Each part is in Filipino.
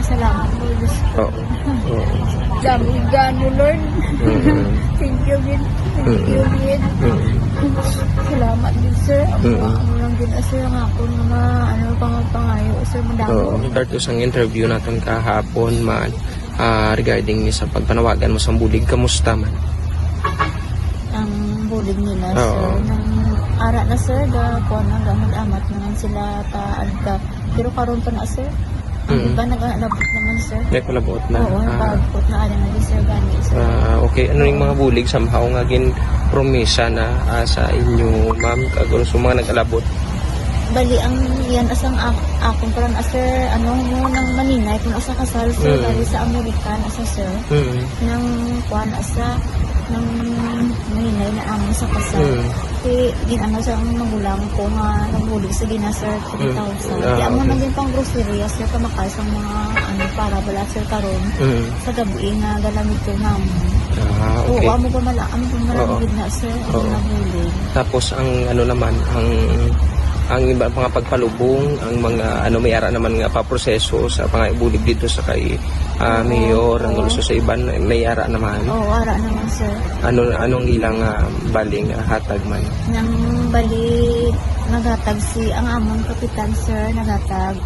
na salamat mo, Diyos ko. Oo. Dami gano, Lord. Thank you, Lord. Thank you, Lord. Salamat din, sir. Ako lang din, sir, ang ako mga pangayo, sir, madami. Oo. Dartos ang interview natin kahapon man regarding ni sa pagpanawagan mo sa bulig, kamusta man? Ang bulig nila, Oo. sir, nang ara na, sir, kuha na, gamag-amat naman sila ta-alga. Pero karon pa na, sir. Ang iba nag-alabot naman, sir. May palabot na. Oo, nagpagpot na alin na, sir, gani, sir. Okay, ano yung mga bulig somehow nga gin promesa na sa inyo, ma'am, kagul sa mga nag-alabot? Bali, ang yan asang akong karon, sir, ano mo nang maninay kung asa kasal, sir, bali sa Amerika, asa, sir. Nang kuan asa nang maninay na amon sa kasal. Ginano sa ang magulang ko nga nabulig sa gina, sir, 3,000. Kaya mo naging pang grocery, sir, kamakal sa mga para bala, sir, karon sa gabi nga galamit ko namin. Okay. Oo, amo pa malangid na, sir, ang nabulig. Tapos ang ano naman, ang iba mga pagpalubong, ang mga may ara naman nga paproseso sa pangaibulig dito sa kay mayor, ang gusto sa iban may ara naman. Oo, ara naman, sir. Anong ilang baling hatag man? Nang bali nagatag ang among kapitan, sir, nagatag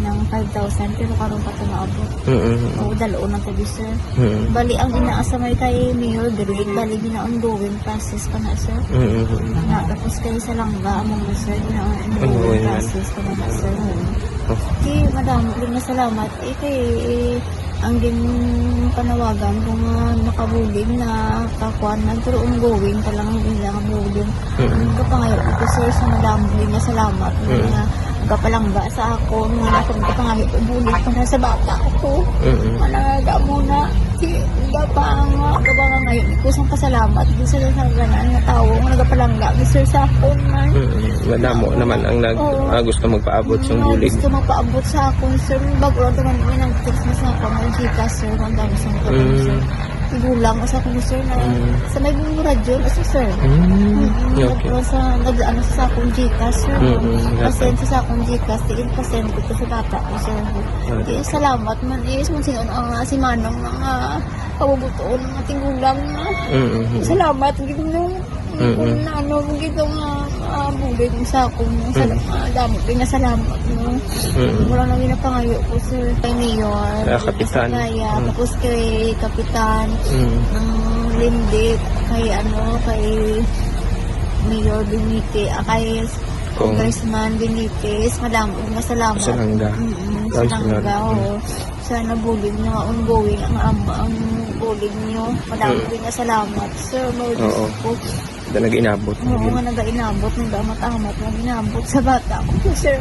ng 5,000 pero karon pa ito naabot. Oo, dalo na tabi, sir. Bali ang inaasamay kay mayor grade, bali gina-ongoing process pa na, sir. Tapos kayo sa langga among na, sir, gina-ongoing process pa na, sir. Okay, madam, rin na salamat. Kay ang din panawagan kung nakabulig na kakuan na pero ongoing pa lang ang ilang bulig. Kapangayo ko, sir, sa madam, rin na salamat. Kapalangga sa ako nga ako kapangayo bulig pa na sa bata ko. Malaga muna. Gaba ngayon, kusang pasalamat din sa ganan nga tao nga nagapalangga sir sa ako man. Madamo naman ang gusto magpaabot sa bulig. Gusto magpaabot sa akon, sir. Bago lang naman may nag-text na sa ako ng Gcash, sir. Ang dami sa ako, sir. Igulang sa ako, sir, na sa may radyo, sir. Okay. Nag-ano sa akong Gcash, sir. Pasensya sa akong Gcash, tigil pasensya ko sa bata ko, sir. Salamat man, sino si Manong nga pabubutoon ng ating gulang na. Salamat, gito nung gito nga bulig sa akong damo din na salamat, no. Wala na ginapangayo ko, sir, kay mayor, kapitan, tapos kay kapitan ng Lindit, kay kay mayor Benite, kay Congressman Benitez, madamo na salamat. Sa langga. Sana bulig nyo, ongoing ang bulig nyo. Madami rin na salamat, sir. Oo. Nag-inabot. Oo, nga nag-inabot. Nag-amat-amat. Nag-inabot sa bata ko, sir.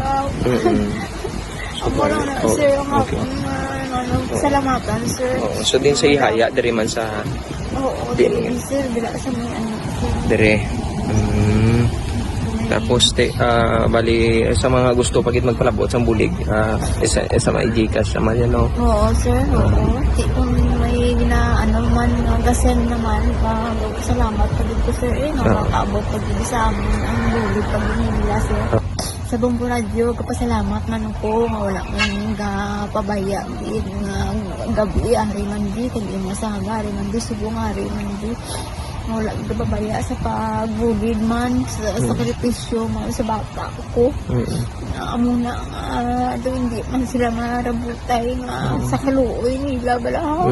Ako lang na, sir. Salamatan, sir. So din sa ihaya, diri man sa... Oo, din, sir. Bila sa may Diri. Tapos bali sa mga gusto pagit magpalabot sa bulig, sa mga Gcash naman yan, no? Oo, sir. Oo. Kung may man gasen naman, salamat pa dito, sir. Nakakaabot pag sa amin ang bulig pag nila, sir. Sa Bombo Radio, kapasalamat man ko nga wala man pabaya nga gabi ari man di kag masaga ari man di subong ari man di wala ka babaya sa pagbulid man sa sakripisyo man sa bata ko. Amuna hindi man sila marabutay nga sa kaluoy nila bala.